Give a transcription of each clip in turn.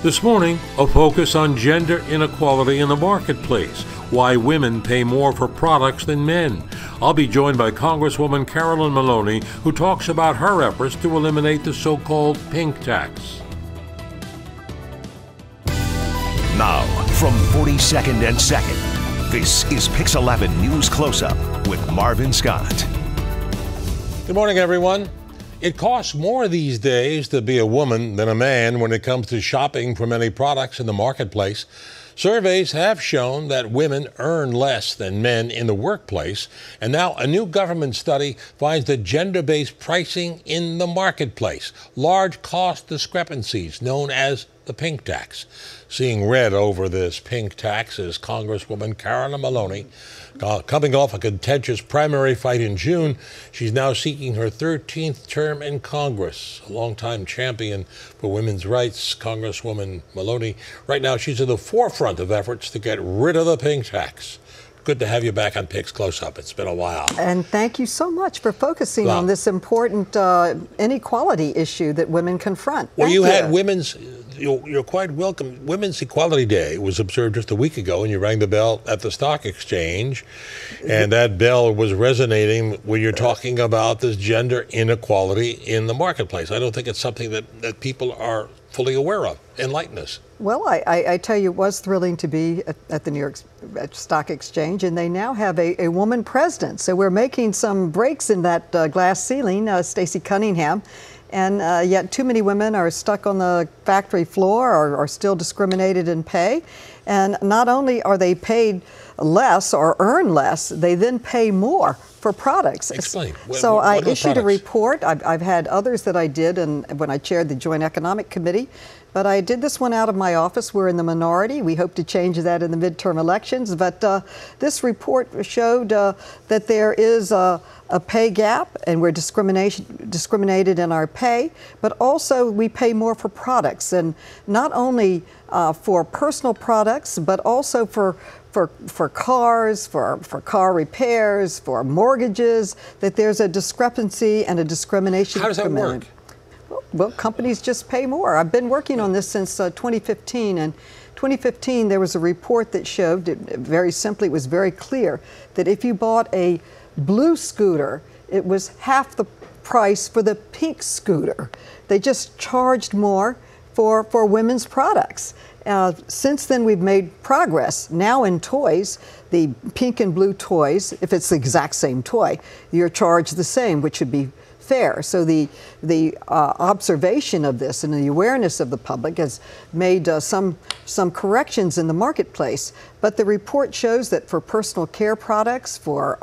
This morning, a focus on gender inequality in the marketplace, why women pay more for products than men. I'll be joined by Congresswoman Carolyn Maloney, who talks about her efforts to eliminate the so-called pink tax. Now, from 42nd and 2nd, this is Pix 11 News Close-Up with Marvin Scott. Good morning, everyone. It costs more these days to be a woman than a man when it comes to shopping for many products in the marketplace. Surveys have shown that women earn less than men in the workplace, and now a new government study finds that gender-based pricing in the marketplace, large cost discrepancies known as the pink tax. Seeing red over this pink tax is Congresswoman Carolyn Maloney. Coming off a contentious primary fight in June, she's now seeking her 13th term in Congress. A longtime champion for women's rights, Congresswoman Maloney. Right now, she's at the forefront of efforts to get rid of the pink tax. Good to have you back on Pix Close-Up. It's been a while. And thank you so much for focusing on this important inequality issue that women confront. Well, you had you're quite welcome. Women's Equality Day was observed just a week ago, and you rang the bell at the stock exchange, and that bell was resonating when you're talking about this gender inequality in the marketplace. I don't think it's something that people are fully aware of. Enlighten us. Well, I tell you, it was thrilling to be at the New York Stock Exchange, and they now have a woman president. So we're making some breaks in that glass ceiling, Stacey Cunningham. And yet too many women are stuck on the factory floor or are still discriminated in pay. And not only are they paid less or earn less, they then pay more for products. Explain. So I issued a report. I've had others that I did when I chaired the Joint Economic Committee. But I did this one out of my office. We're in the minority. We hope to change that in the midterm elections. But this report showed that there is a pay gap, and we're discriminated in our pay, but also we pay more for products, and not only for personal products, but also for cars, for car repairs, for mortgages, that there's a discrepancy and a discrimination. How does that work? Well, companies just pay more. I've been working on this since 2015, and 2015 there was a report that showed, very simply, it was very clear, that if you bought a blue scooter, it was half the price for the pink scooter. They just charged more for women's products. Since then, we've made progress. Now in toys, the pink and blue toys, if it's the exact same toy, you're charged the same, which should be fair. So the observation of this and the awareness of the public has made some corrections in the marketplace. But the report shows that for personal care products, for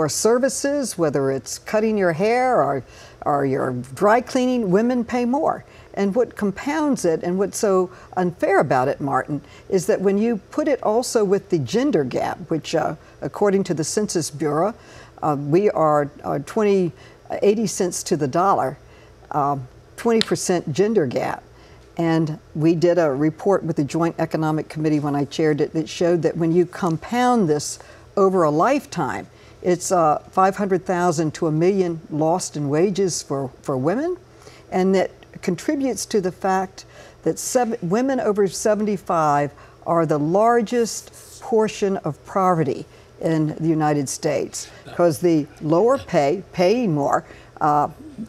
services, whether it's cutting your hair or your dry cleaning, women pay more. And what compounds it, and what's so unfair about it, Martin, is that when you put it also with the gender gap, which according to the Census Bureau, we are 80 cents to the dollar, 20% gender gap. And we did a report with the Joint Economic Committee when I chaired it that showed that when you compound this over a lifetime, it's 500,000 to $1 million lost in wages for women, and that contributes to the fact that women over 75 are the largest portion of poverty in the United States, because the lower paying more,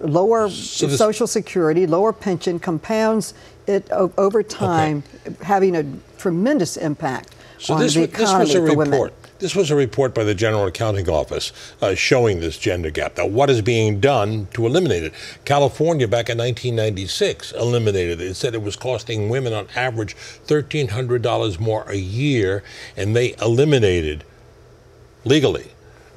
lower Social Security, lower pension compounds it over time, having a tremendous impact on the economy for women. This was a report by the General Accounting Office showing this gender gap. Now, what is being done to eliminate it? California, back in 1996, eliminated it. It said it was costing women on average $1,300 more a year, and they eliminated legally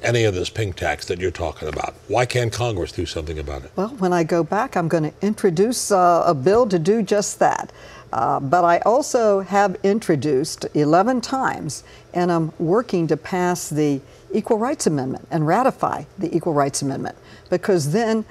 any of this pink tax that you're talking about. Why can't Congress do something about it? Well, when I go back, I'm going to introduce a bill to do just that. But I also have introduced 11 times, and I'm working to pass the Equal Rights Amendment and ratify the Equal Rights Amendment, because then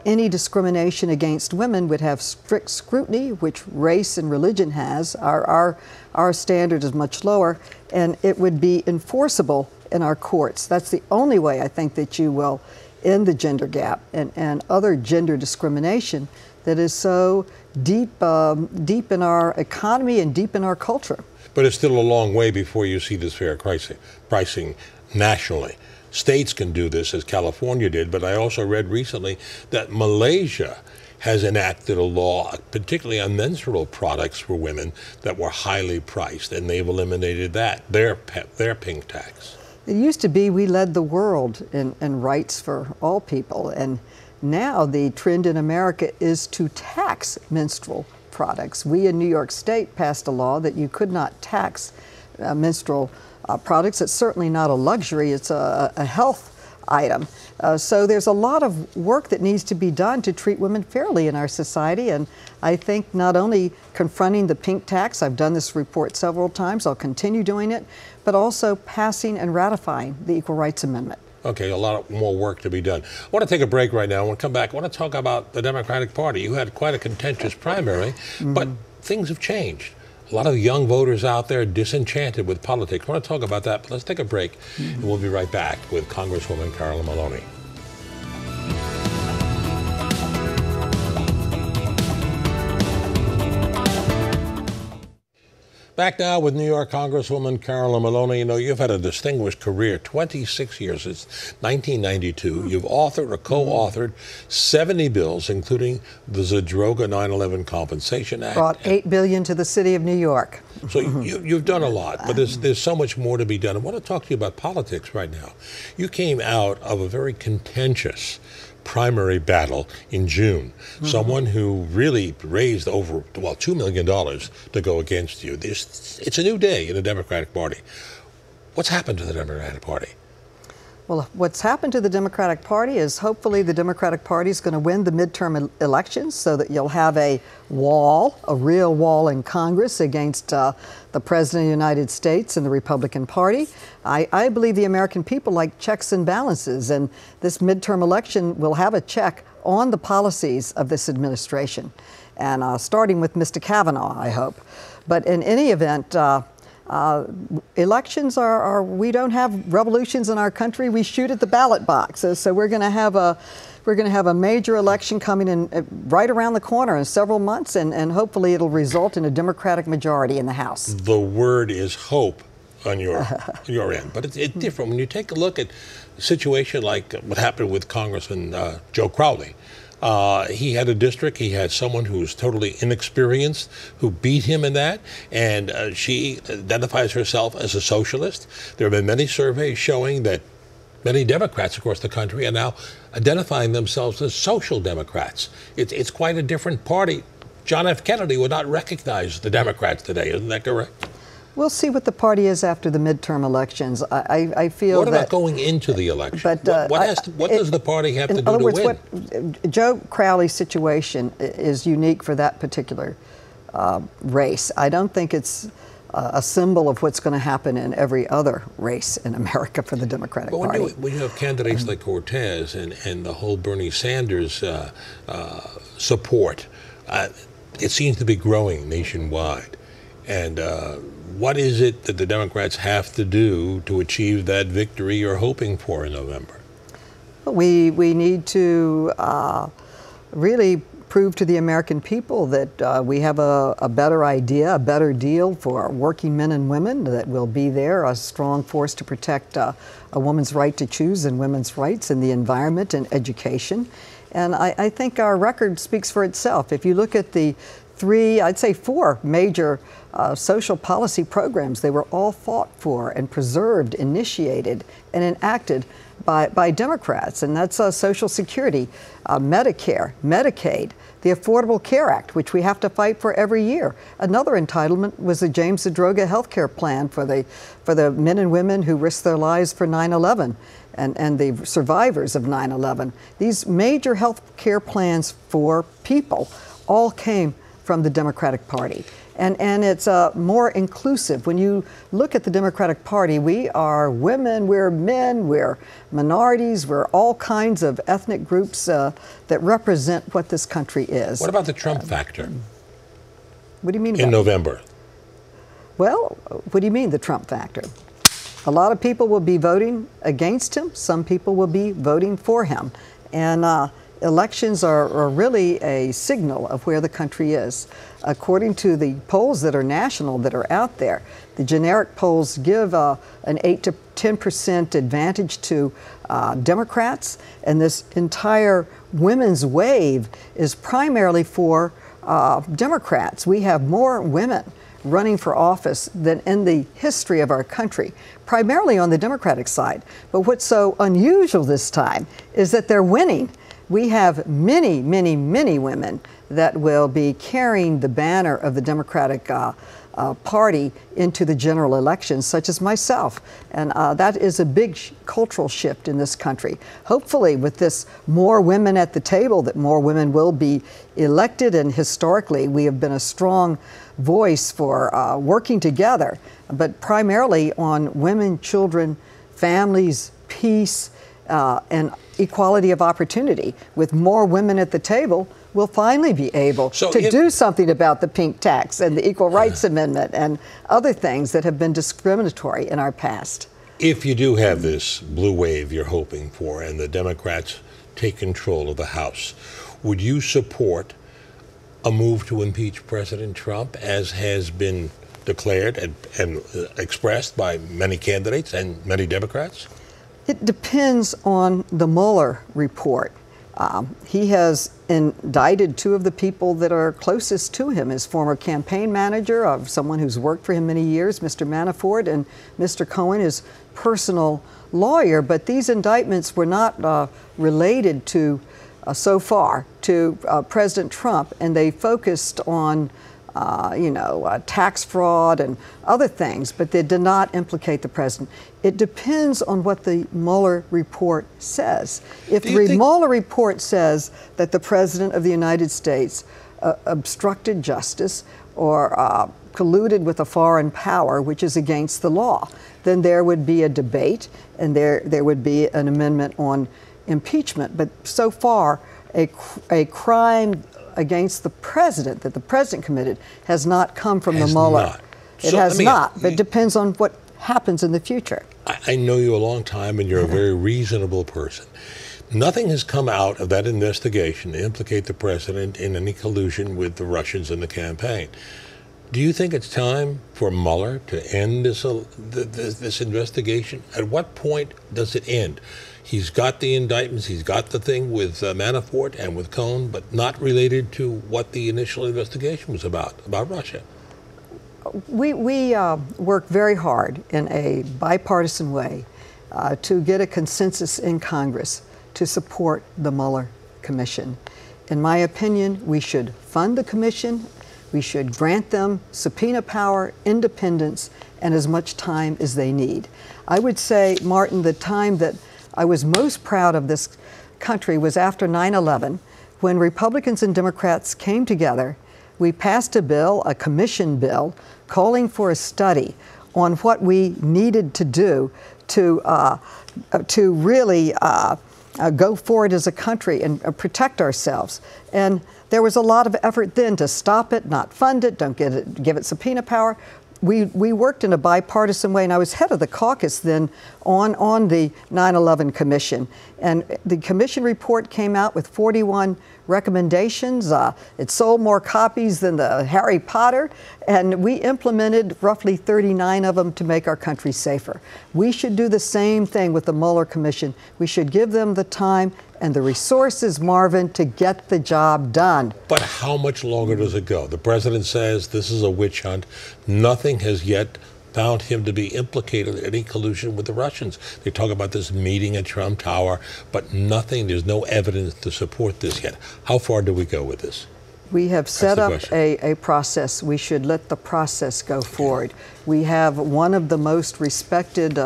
any discrimination against women would have strict scrutiny, which race and religion has. Our standard is much lower, and it would be enforceable in our courts. That's the only way I think that you will end the gender gap and other gender discrimination that is so deep in our economy and deep in our culture. But it's still a long way before you see this fair pricing nationally. States can do this, as California did, but I also read recently that Malaysia has enacted a law, particularly on menstrual products for women, that were highly priced, and they've eliminated that, their pink tax. It used to be we led the world in rights for all people, and now the trend in America is to tax menstrual products. We in New York State passed a law that you could not tax menstrual products. It's certainly not a luxury, it's a health item. So there's a lot of work that needs to be done to treat women fairly in our society, and I think not only confronting the pink tax, I've done this report several times, I'll continue doing it, but also passing and ratifying the Equal Rights Amendment. Okay, a lot more work to be done. I want to take a break right now. When we come back, I want to talk about the Democratic Party. You had quite a contentious primary, but things have changed. A lot of young voters out there disenchanted with politics. I want to talk about that, but let's take a break, and we'll be right back with Congresswoman Carolyn Maloney. Back now with New York Congresswoman Carolyn Maloney. You know, you've had a distinguished career, 26 years since 1992. You've authored or co-authored 70 bills, including the Zadroga 9/11 Compensation Act. Brought $8 billion to the city of New York. So you've done a lot, but there's so much more to be done. I want to talk to you about politics right now. You came out of a very contentious primary battle in June. Someone who really raised over, well, $2 million to go against you. It's a new day in the Democratic Party. What's happened to the Democratic Party? Well, what's happened to the Democratic Party is hopefully the Democratic Party is going to win the midterm elections so that you'll have a wall, a real wall in Congress against the President of the United States and the Republican Party. I believe the American people like checks and balances, and this midterm election will have a check on the policies of this administration, and starting with Mr. Kavanaugh, I hope. But in any event, elections we don't have revolutions in our country. We shoot at the ballot box. So we're going to have a major election coming in right around the corner in several months, and hopefully it'll result in a Democratic majority in the House. The word is hope on your end, but it's different when you take a look at a situation like what happened with Congressman Joe Crowley. He had a district, he had someone who was totally inexperienced who beat him in that, and she identifies herself as a socialist. There have been many surveys showing that many Democrats across the country are now identifying themselves as social Democrats. It's quite a different party. John F. Kennedy would not recognize the Democrats today, isn't that correct? We'll see what the party is after the midterm elections. I feel What about going into the election? But, what does the party have to do to win? In other words, Joe Crowley's situation is unique for that particular race. I don't think it's a symbol of what's going to happen in every other race in America for the Democratic Party. When you have candidates like Cortez and the whole Bernie Sanders support, it seems to be growing nationwide. And what is it that the Democrats have to do to achieve that victory you're hoping for in November? We need to really prove to the American people that we have a better idea, a better deal for working men and women, that will be there, a strong force to protect a woman's right to choose and women's rights in the environment and education. And I think our record speaks for itself. If you look at the I'd say four major social policy programs, they were all fought for and preserved, initiated, and enacted by Democrats, and that's Social Security, Medicare, Medicaid, the Affordable Care Act, which we have to fight for every year. Another entitlement was the James Zadroga health care plan for the men and women who risked their lives for 9/11 and the survivors of 9/11. These major health care plans for people all came from the Democratic Party. And it's more inclusive. When you look at the Democratic Party, we are women, we're men, we're minorities, we're all kinds of ethnic groups that represent what this country is. What about the Trump factor? What do you mean in November? Well, what do you mean, the Trump factor? A lot of people will be voting against him. Some people will be voting for him. And elections are really a signal of where the country is. According to the polls that are national that are out there, the generic polls give an 8 to 10% advantage to Democrats, and this entire women's wave is primarily for Democrats. We have more women running for office than in the history of our country, primarily on the Democratic side. But what's so unusual this time is that they're winning. We have many, many, many women that will be carrying the banner of the Democratic Party into the general elections, such as myself. And that is a big cultural shift in this country. Hopefully, with this more women at the table, that more women will be elected. And historically, we have been a strong voice for working together, but primarily on women, children, families, peace, and equality of opportunity. With more women at the table, we'll finally be able to do something about the pink tax and the Equal Rights Amendment and other things that have been discriminatory in our past. If you do have this blue wave you're hoping for and the Democrats take control of the House, would you support a move to impeach President Trump, as has been declared and expressed by many candidates and many Democrats? It depends on the Mueller report. He has indicted two of the people that are closest to him, his former campaign manager, of someone who's worked for him many years, Mr. Manafort, and Mr. Cohen, his personal lawyer. But these indictments were not related to, so far, to President Trump, and they focused on tax fraud and other things, but they did not implicate the president. It depends on what the Mueller report says. If the Mueller report says that the President of the United States obstructed justice or colluded with a foreign power, which is against the law, then there would be a debate and there would be an amendment on impeachment. But so far, a crime against the president that the president committed has not come from the Mueller. It has not, but it depends on what happens in the future. I know you a long time, and you're a very reasonable person. Nothing has come out of that investigation to implicate the president in any collusion with the Russians in the campaign. Do you think it's time for Mueller to end this investigation? At what point does it end? He's got the indictments, he's got the thing with Manafort and with Cohen, but not related to what the initial investigation was about Russia. We work very hard in a bipartisan way to get a consensus in Congress to support the Mueller Commission. In my opinion, we should fund the commission. We should grant them subpoena power, independence, and as much time as they need. I would say, Martin, the time that I was most proud of this country was after 9/11, when Republicans and Democrats came together. We passed a bill, a commission bill, calling for a study on what we needed to do to really go forward as a country and protect ourselves. And there was a lot of effort then to stop it, not fund it, don't give it subpoena power. We worked in a bipartisan way, and I was head of the caucus then on the 9/11 Commission. And the commission report came out with 41 recommendations. It sold more copies than the Harry Potter, and we implemented roughly 39 of them to make our country safer. We should do the same thing with the Mueller Commission. We should give them the time and the resources, Marvin, to get the job done. But how much longer does it go? The president says this is a witch hunt. Nothing has yet found him to be implicated in any collusion with the Russians. They talk about this meeting at Trump Tower, but nothing, there's no evidence to support this yet. How far do we go with this? We have set up a process. We should let the process go forward. We have one of the most respected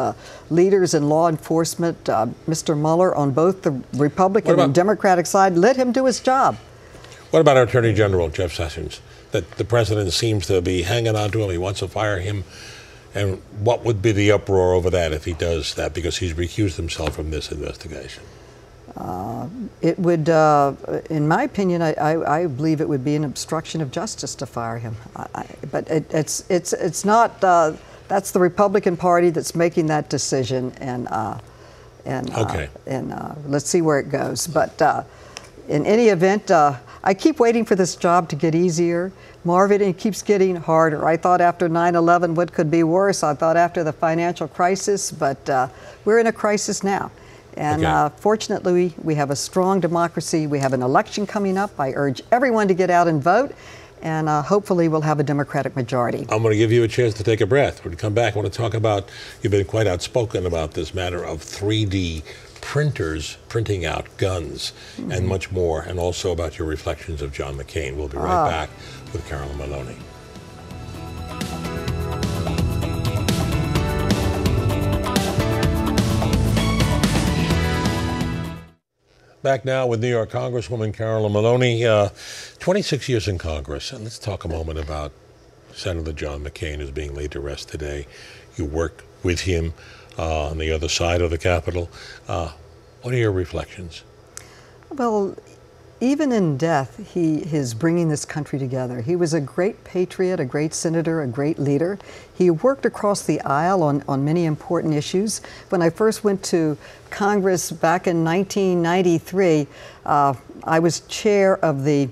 leaders in law enforcement, Mr. Mueller, on both the Republican and Democratic side. Let him do his job. What about our Attorney General, Jeff Sessions? That the president seems to be hanging on to him. He wants to fire him. And what would be the uproar over that if he does that, because he's recused himself from this investigation? It would, in my opinion, I believe it would be an obstruction of justice to fire him. But it's not. That's the Republican Party that's making that decision, and let's see where it goes. But in any event, I keep waiting for this job to get easier. Marvin, it keeps getting harder. I thought after 9/11 what could be worse. I thought after the financial crisis, but we're in a crisis now. And fortunately, we have a strong democracy. We have an election coming up. I urge everyone to get out and vote. And hopefully we'll have a Democratic majority. I'm going to give you a chance to take a breath. When we come back, I want to talk about, you've been quite outspoken about this matter of 3D printers printing out guns and much more, and also about your reflections of John McCain. We'll be right back with Carolyn Maloney. Back now with New York Congresswoman Carolyn Maloney, 26 years in Congress. And let's talk a moment about Senator John McCain, who's being laid to rest today. You worked with him on the other side of the Capitol. What are your reflections? Well, even in death, he is bringing this country together. He was a great patriot, a great senator, a great leader. He worked across the aisle on many important issues. When I first went to Congress back in 1993, I was chair of the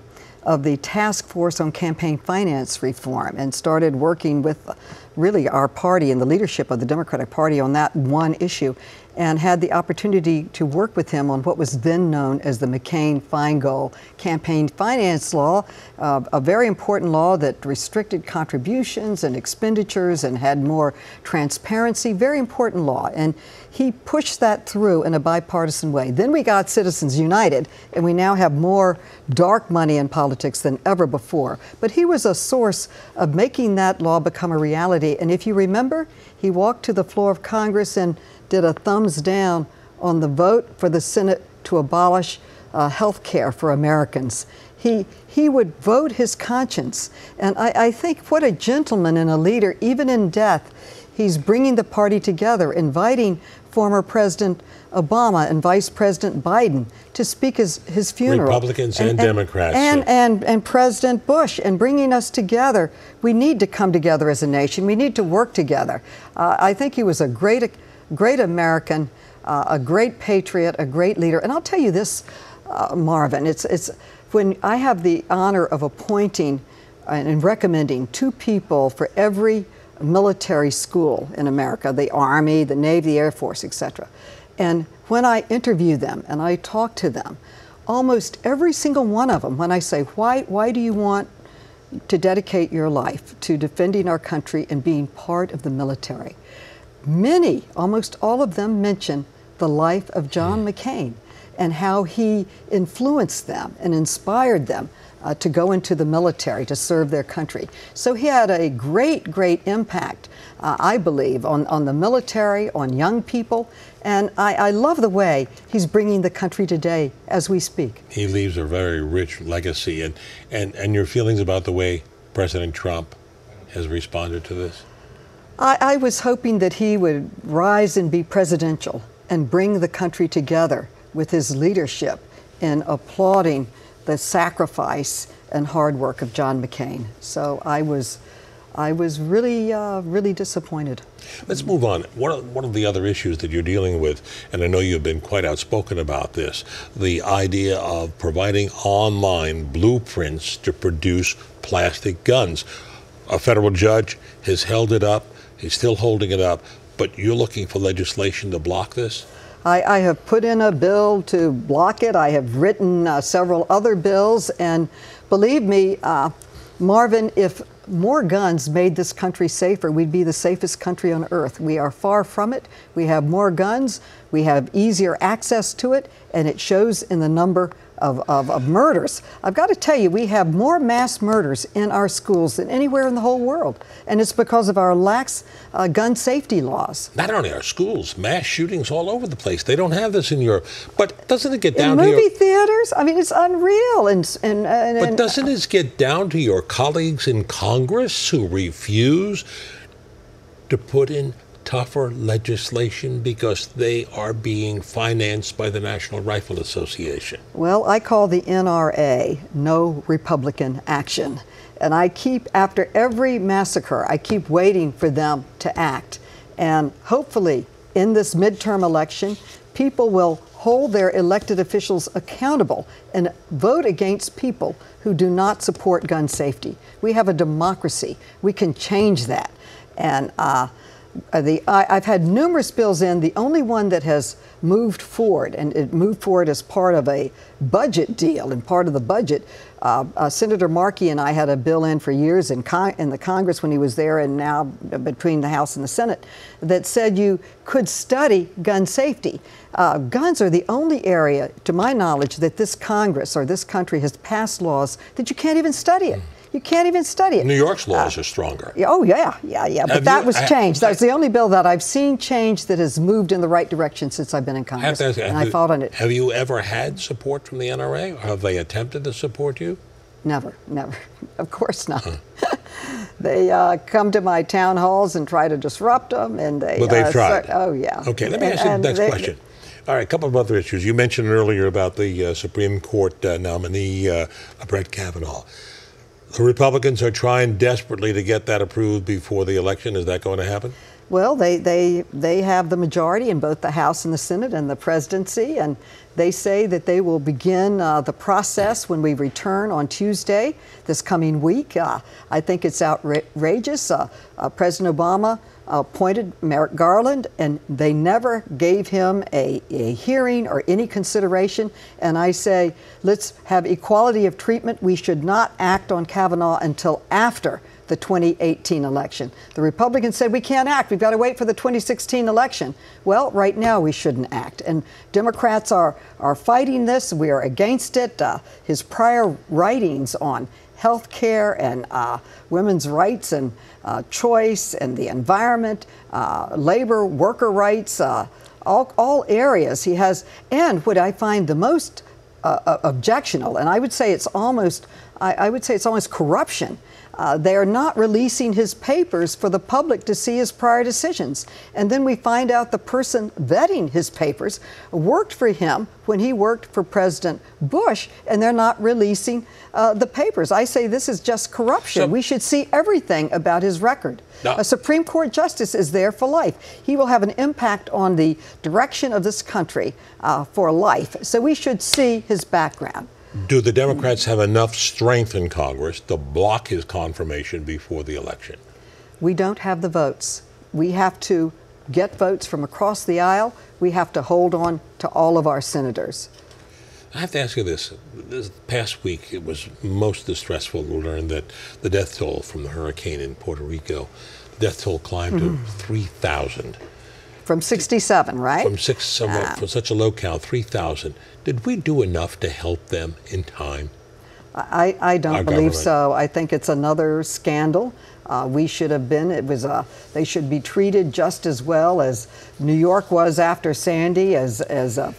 task force on campaign finance reform and started working with really our party and the leadership of the Democratic Party on that one issue, and had the opportunity to work with him on what was then known as the McCain-Feingold campaign finance law, a very important law that restricted contributions and expenditures and had more transparency, very important law. And he pushed that through in a bipartisan way. Then we got Citizens United, and we now have more dark money in politics than ever before. But he was a source of making that law become a reality. And if you remember, he walked to the floor of Congress and did a thumbs down on the vote for the Senate to abolish health care for Americans. He would vote his conscience. And I think what a gentleman and a leader, even in death. He's bringing the party together, inviting former President Obama and Vice President Biden to speak his funeral. Republicans and Democrats. And President Bush, and bringing us together. We need to come together as a nation. We need to work together. I think he was a great American, a great patriot, a great leader. And I'll tell you this, Marvin, it's when I have the honor of appointing and recommending 2 people for every military school in America, the Army, the Navy, the Air Force, etc. And when I interview them and I talk to them, almost every single one of them, when I say, why do you want to dedicate your life to defending our country and being part of the military? Many, almost all of them mention the life of John McCain and how he influenced them and inspired them to go into the military to serve their country. So he had a great impact, I believe, on the military, on young people, and I love the way he's bringing the country today as we speak. He leaves a very rich legacy, and your feelings about the way President Trump has responded to this? I was hoping that he would rise and be presidential and bring the country together with his leadership in applauding the sacrifice and hard work of John McCain. So I was really disappointed. Let's move on. One of the other issues that you're dealing with, and I know you've been quite outspoken about this, the idea of providing online blueprints to produce plastic guns. A federal judge has held it up. He's still holding it up, but you're looking for legislation to block this? I have put in a bill to block it. I have written several other bills, and believe me, Marvin, if more guns made this country safer, we'd be the safest country on earth. We are far from it. We have more guns, we have easier access to it, and it shows in the number of murders. I've got to tell you, we have more mass murders in our schools than anywhere in the whole world, and it's because of our lax gun safety laws. Not only our schools, mass shootings all over the place. They don't have this in Europe. But doesn't it get down to movie theaters? I mean, it's unreal. But doesn't it get down to your colleagues in Congress who refuse to put in tougher legislation because they are being financed by the National Rifle Association? Well, I call the NRA no Republican action. And I keep, after every massacre, I keep waiting for them to act. And hopefully, in this midterm election, people will hold their elected officials accountable and vote against people who do not support gun safety. We have a democracy. We can change that. And I've had numerous bills in. The only one that has moved forward, and it moved forward as part of a budget deal and part of the budget. Senator Markey and I had a bill in for years in the Congress when he was there, and now between the House and the Senate, that said you could study gun safety. Guns are the only area, to my knowledge, that this Congress or this country has passed laws that you can't even study it. You can't even study it. New York's laws are stronger. Oh, yeah. But that was changed. That's the only bill that I've seen change that has moved in the right direction since I've been in Congress. I fought on it. Have you ever had support from the NRA? Or have they attempted to support you? Never. Of course not. They come to my town halls and try to disrupt them. But they've tried. Oh, yeah. Okay, let me ask you the next question. All right, a couple of other issues. You mentioned earlier about the Supreme Court nominee, Brett Kavanaugh. The Republicans are trying desperately to get that approved before the election. Is that going to happen? Well, they have the majority in both the House and the Senate and the presidency, and they say that they will begin the process when we return on Tuesday this coming week. I think it's outrageous. President Obama appointed Merrick Garland, and they never gave him a hearing or any consideration. And I say, let's have equality of treatment. We should not act on Kavanaugh until after the 2018 election. The Republicans said we can't act. We've got to wait for the 2016 election. Well, right now we shouldn't act. And Democrats are fighting this. We are against it. His prior writings on health care and women's rights and choice and the environment, labor, worker rights, all areas he has. And what I find the most objectionable, and I would say it's almost corruption. They are not releasing his papers for the public to see his prior decisions. And then we find out the person vetting his papers worked for him when he worked for President Bush, and they're not releasing the papers. I say this is just corruption. We should see everything about his record. No. A Supreme Court justice is there for life. He will have an impact on the direction of this country for life. So we should see his background. Do the Democrats have enough strength in Congress to block his confirmation before the election? We don't have the votes. We have to get votes from across the aisle. We have to hold on to all of our senators. I have to ask you this. This past week, it was most distressful to learn that the death toll from the hurricane in Puerto Rico, the death toll climbed to 3,000. From 67, right? From such a low count, 3,000. Did we do enough to help them in time? I don't believe so. I think it's another scandal. We should have been. They should be treated just as well as New York was after Sandy, as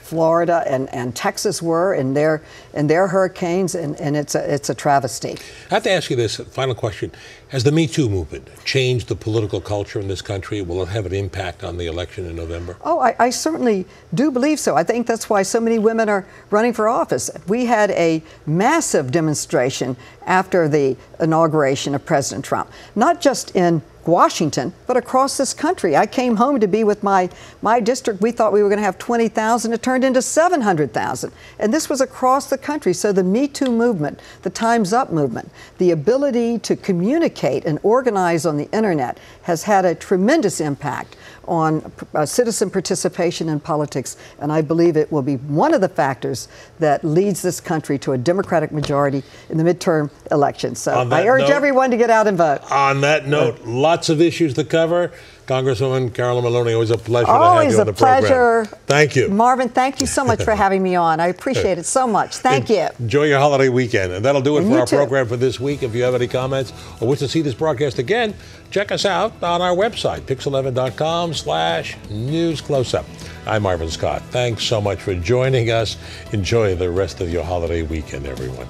Florida and Texas were in their hurricanes, and it's a travesty. I have to ask you this final question: has the Me Too movement changed the political culture in this country? Will it have an impact on the election in November? Oh, I certainly do believe so. I think that's why so many women are running for office. We had a massive demonstration after the inauguration of President Trump, not just in Washington, but across this country. I came home to be with my district. We thought we were going to have 20,000. It turned into 700,000. And this was across the country. So the Me Too movement, the Time's Up movement, the ability to communicate and organize on the internet has had a tremendous impact on citizen participation in politics. And I believe it will be one of the factors that leads this country to a Democratic majority in the midterm elections. So I urge everyone to get out and vote. On that note, lots of issues to cover. Congresswoman Carolyn Maloney, always a pleasure to have you on the program. Always a pleasure. Thank you. Marvin, thank you so much for having me on. I appreciate it so much. Thank you. Enjoy your holiday weekend. And that'll do it for our program for this week. If you have any comments or wish to see this broadcast again, check us out on our website, pix11.com/News Closeup. I'm Marvin Scott. Thanks so much for joining us. Enjoy the rest of your holiday weekend, everyone.